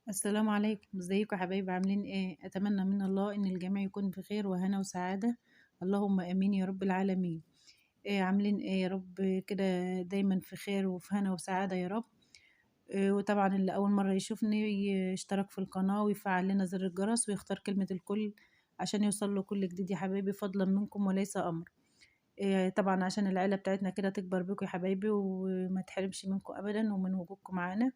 السلام عليكم، ازيكم يا حبايبي؟ عاملين ايه؟ اتمنى من الله ان الجميع يكون بخير وهنا وسعادة. اللهم امين يا رب العالمين. ايه عاملين ايه يا رب كده؟ دايما في خير وفي هنا وسعادة يا رب. إيه، وطبعا اللي اول مرة يشوفني يشترك في القناة ويفعل لنا زر الجرس ويختار كلمة الكل عشان يوصل له كل جديد يا حبايبي، فضلا منكم وليس امر. إيه طبعا عشان العيلة بتاعتنا كده تكبر بيكم يا حبايبي وما تحرمش منكم ابدا ومن وجودكم معانا.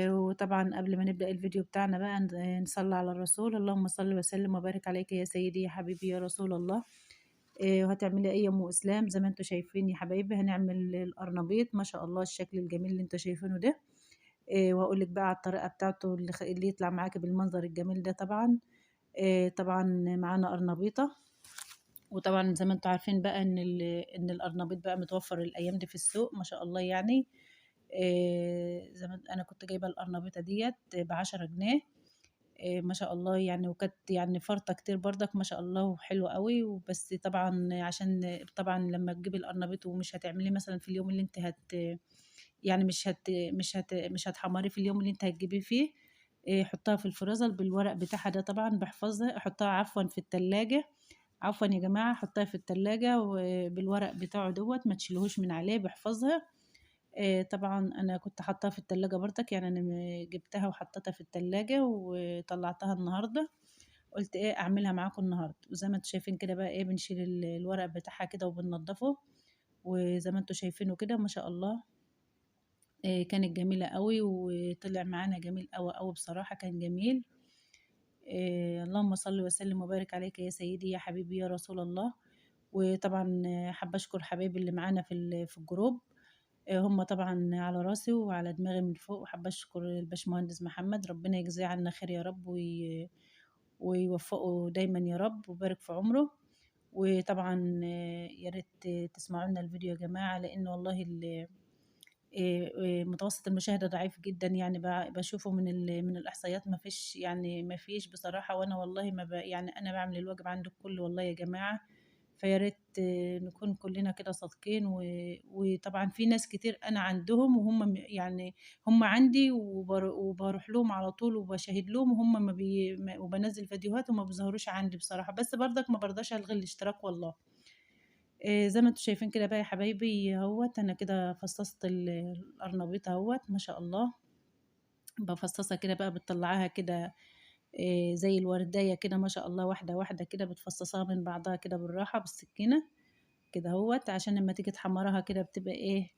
وطبعًا قبل ما نبدأ الفيديو بتاعنا بقى نصلّي على الرسول، اللهم صل وسلم وبارك عليك يا سيدي يا حبيبي يا رسول الله. وهتعملي إيه يا أم إسلام؟ زي ما أنتم شايفين يا حبايبي هنعمل القرنبيط، ما شاء الله الشكل الجميل اللي أنتم شايفينه ده. وهاقول لِك بقى على الطريقة بتاعته اللي يطلع معاكِ بالمنظر الجميل ده طبعًا. طبعًا معانا قرنبيطة، وطبعًا زي ما أنتم عارفين بقى إن القرنبيط بقى متوفّر الأيام دي في السوق ما شاء الله يعني. زي ما أنا كنت جايبة القرنبيطة ديّة ب10 جنيه. ما شاء الله يعني، وكانت يعني فرطة كتير برضك ما شاء الله وحلوة أوي. وبس طبعًا عشان طبعًا لمّا تجيبي القرنبيط ومش هتعمليه مثلًا في اليوم اللي أنتِ يعني مش هتحمّريه في اليوم اللي أنتِ هتجيبيه فيه. حطّها في الفريزر بالورق بتاعها ده طبعًا باحفظها، حطّها عفوًا في التلاجة. عفوًا يا جماعة حطّها في التلاجة وبالورق بتاعه دوّة ما تشيليهوش من عليه باحفظها. طبعًا أنا كنت حاطاها في التلاجة برضك، يعني أنا جبتها وحطيتها في التلاجة وطلّعتها النهارده، قُلت إيه أعملها معاكم النهارده. وزي ما أنتم شايفين كده بقى إيه بنشيل الورق بتاعها كده وبننضّفه، وزي ما أنتم شايفينه كده ما شاء الله. كانت جميلة أوي وطلع معانا جميل أوي، أوي بصراحة كان جميل. اللهم صل وسلم وبارك عليك يا سيدي يا حبيبي يا رسول الله. وطبعًا حابة أشكر حبايبي اللي معانا في الجروب. هم طبعًا على راسي وعلى دماغي من فوق، وحابة أشكر الباشمهندس محمد، ربنا يجزيه عنا خير يا رب ويوفقه دايمًا يا رب ويبارك في عمره. وطبعًا يا ريت تسمعوا لنا الفيديو يا جماعة، لإن والله متوسط المشاهدة ضعيف جدًا، يعني باشوفه من الإحصائيات ما فيش بصراحة. وأنا والله ما يعني أنا باعمل الواجب عند الكل والله يا جماعة. فيا ريت نكون كلنا كده صادقين. وطبعًا في ناس كتير أنا عندهم وهُم يعني هُم عندي وباروح لهم على طول وباشاهد لهم، وهُم ما بي ما وبانزّل فيديوهات وما بيظهروش عندي بصراحة، بس برضك ما بارضاش ألغي الاشتراك والله. زي ما أنتم شايفين كده بقى يا حبايبي أهوّة، أنا كده فصّصت القرنبيط أهوّة ما شاء الله. بافصّصها كده بقى بتطلّعيها كده زي الورداية كده ما شاء الله، واحدة، واحدة كده بتفصّصيها من بعضها كده بالراحة بالسكينة كده أهوّة، عشان لمّا تيجي تحمّريها كده بتبقى إيه،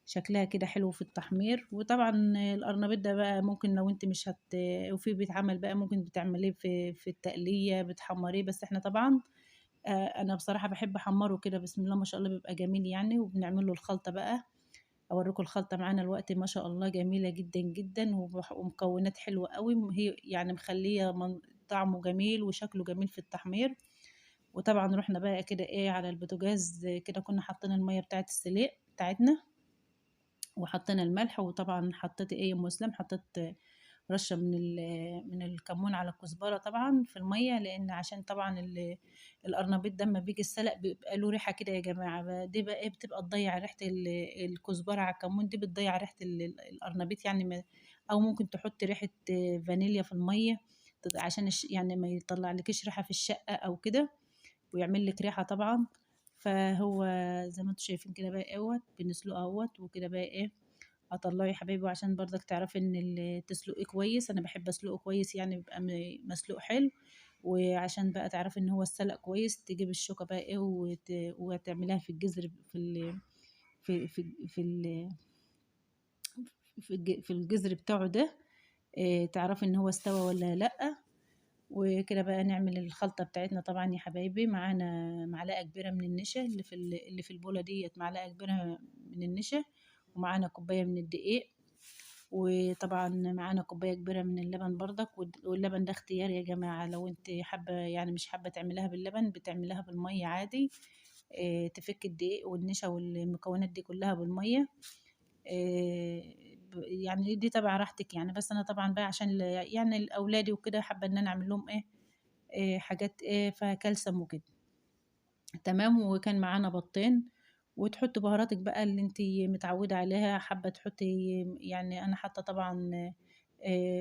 شكلها كده حلو في التحمير. وطبعًا القرنبيط ده بقى ممكن لو أنتِ مش وفي بيتعمل بقى ممكن بتعمليه في التقلية بتحمّريه، بس إحنا طبعًا أنا بصراحة باحب أحمّره كده بسم الله ما شاء الله بيبقى جميل يعني. وبنعمل له الخلطة بقى، أورّيكم الخلطة معانا دلوقتي ما شاء الله جميلة جدًا، جدًا ومكونات حلوة أوي، هي يعني مخلّية طعمه جميل وشكله جميل في التحمير. وطبعًا رُحنا بقى كده إيه على البوتاجاز كده كنا حاطين المَيّة بتاعة السليق بتاعتنا، وحطينا الملح. وطبعًا حطيت إيه يا أم مسلم، حطيت رشة من الكمون على الكزبرة طبعًا في المَيّة، لإن عشان طبعًا القرنبيط ده أمّا بييجي يتسلق بيبقى له ريحة كده يا جماعة، دي بقى إيه بتبقى تضيّع ريحة الكزبرة على الكمون، دي بتضيّع ريحة القرنبيط يعني أو ممكن تحطي ريحة فانيليا في المَيّة عشان يعني ما يطلّعلكيش ريحة في الشقة أو كده، ويعمل لِك ريحة طبعًا. فهو زي ما أنتم شايفين كده بقى أهوّة بنسلقه أهوّة، وكده بقى إيه هاطلّعه يا حبايبي عشان برضك تعرفي إن تسلقيه كويس. أنا باحب أسلقه كويس يعني بيبقى مسلوق حلو. وعشان بقى تعرفي إن هو اتسلق كويس تجيبي الشوكة بقى إيه وتعمليها في الجذر في ال في الجذر بتاعه ده. تعرفي إن هو استوى والّا لأ. وكده بقى نعمل الخلطة بتاعتنا طبعًا يا حبايبي. معانا معلقة كبيرة من النشا اللي في البولة ديّة، معلقة كبيرة من النشا، ومعانا كوباية من الدقيق، وطبعًا معانا كوباية كبيرة من اللبن برضك. واللبن ده اختياري يا جماعة، لو أنتِ حابة يعني مش حابة تعمليها باللبن بتعمليها بالمَيّة عادي. تفكي الدقيق والنشا والمكونات دي كلها بالمَيّة. يعني دي تبع راحتك يعني، بس أنا طبعًا بقى عشان يعني لأولادي وكده حابة إن أنا أعمل لهم إيه، حاجات إيه فيها كالسيوم وكده. تمام. وكان معانا بيضتين، وتحطي بهاراتِك بقى اللي أنتِ متعودة عليها، حابة تحطي يعني أنا حاطة طبعًا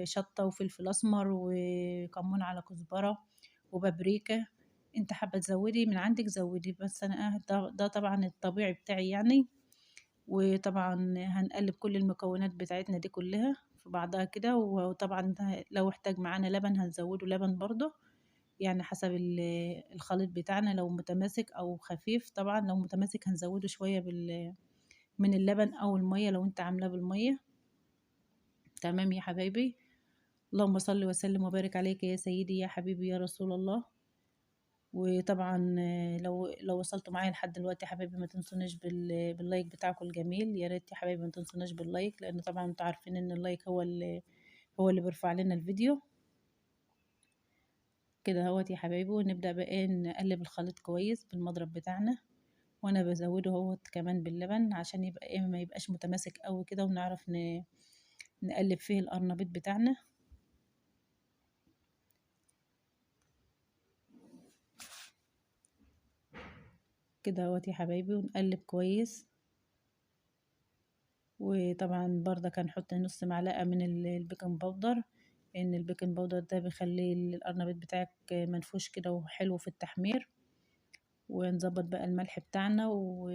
شطة وفلفل أسمر وكمون على كزبرة وبابريكا. انت حابة تزودي من عندك زودي، بس انا ده طبعا الطبيعي بتاعي يعني. وطبعا هنقلب كل المكونات بتاعتنا دي كلها في بعضها كده، وطبعا لو احتاج معانا لبن هنزوده لبن برضه، يعني حسب الخليط بتاعنا لو متماسك او خفيف. طبعا لو متماسك هنزوده شوية من اللبن او المية لو انت عاملاه بالمية. تمام يا حبايبي. اللهم صل وسلم وبارك عليك يا سيدي يا حبيبي يا رسول الله. وطبعا لو وصلتوا معايا لحد دلوقتي يا حبايبي ما تنسونيش باللايك بتاعكم الجميل، يا ريت يا حبايبي ما تنسونيش باللايك، لان طبعا انتوا عارفين ان اللايك هو اللي بيرفع لنا الفيديو. كده اهوت يا حبايبي، ونبدأ بقى نقلب الخليط كويس بالمضرب بتاعنا، وانا بزوده اهوت كمان باللبن عشان يبقى ما يبقاش متماسك قوي كده، ونعرف نقلب فيه القرنبيط بتاعنا. كده اهوت يا حبايبي، ونقلب كويس. وطبعا برضك هنحط نص معلقة من البيكنج باودر، لان البيكنج باودر ده بيخلي القرنبيط بتاعك منفوش كده وحلو في التحمير. ونظبط بقى الملح بتاعنا اهو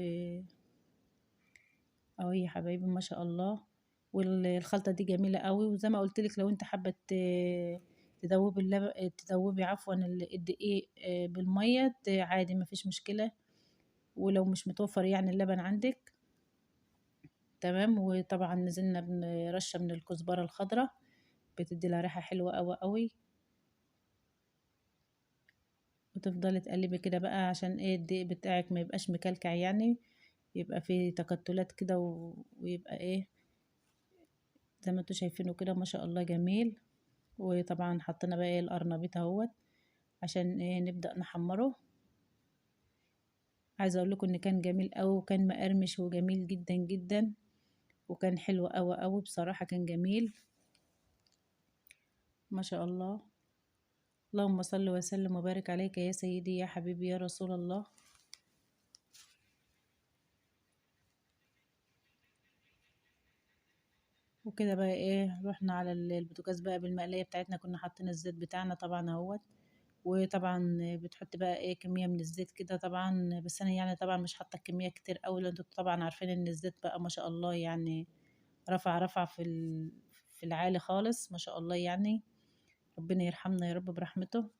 يا حبايبي ما شاء الله. والخلطة دي جميلة قوي، وزي ما قلت لك لو انت حابة تدوبي تدوبي عفوا الدقيق بالمية عادي ما فيش مشكلة، ولو مش متوفر يعني اللبن عندك. تمام. وطبعا نزلنا برشة من الكزبرة الخضراء، بتدي لها ريحة حلوة قوي قوي. وتفضلي تقلبي كده بقى عشان ايه الدقيق بتاعك ما يبقاش مكلكع يعني، يبقى فيه تكتلات كده ويبقى ايه زي ما انتوا شايفينه كده ما شاء الله جميل. وطبعا حطينا بقى ايه القرنبيط اهوت عشان ايه نبدأ نحمره. عايزه اقول لكم ان كان جميل قوي، وكان مقرمش وجميل جدا جدا، وكان حلو قوي قوي بصراحة، كان جميل ما شاء الله. اللهم صل وسلم وبارك عليك يا سيدي يا حبيبي يا رسول الله. وكده بقى ايه رحنا على البوتاجاز بقى بالمقلية بتاعتنا، كنا حاطين الزيت بتاعنا طبعا اهوت. وطبعا بتحط بقى ايه كمية من الزيت كده طبعا، بس انا يعني طبعا مش حاطة كمية كتير قوي، لان انتوا طبعا عارفين ان الزيت بقى ما شاء الله يعني رفع في العالي خالص ما شاء الله يعني. ربنا يرحمنا يا رب برحمته.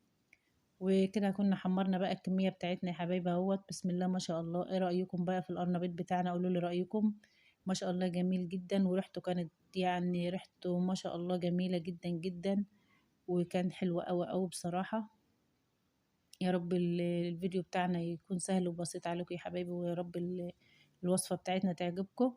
وكده كنا حمرنا بقى الكمية بتاعتنا يا حبايبي اهوت. بسم الله ما شاء الله. ايه رأيكم بقى في القرنبيط بتاعنا؟ قولوا لي رأيكم. ما شاء الله جميل جدا، وريحته كانت يعني ريحته ما شاء الله جميلة جدا جدا، وكان حلو قوي قوي بصراحة. يا رب الفيديو بتاعنا يكون سهل وبسيط عليكم يا حبايبي، ويا رب الوصفة بتاعتنا تعجبكم.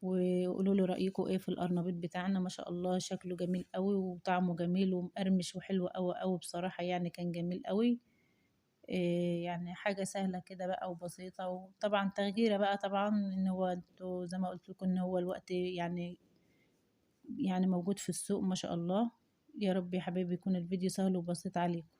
وقولوا لي رأيكم ايه في القرنبيط بتاعنا. ما شاء الله شكله جميل قوي، وطعمه جميل ومقرمش وحلو قوي قوي بصراحة، يعني كان جميل قوي. إيه يعني حاجة سهلة كده بقى وبسيطة، وطبعا تغييرة بقى طبعا ان هو انتوا زي ما قلت لكم ان هو الوقت يعني موجود في السوق ما شاء الله. يا رب يا حبايبي يكون الفيديو سهل وبسيط عليكم.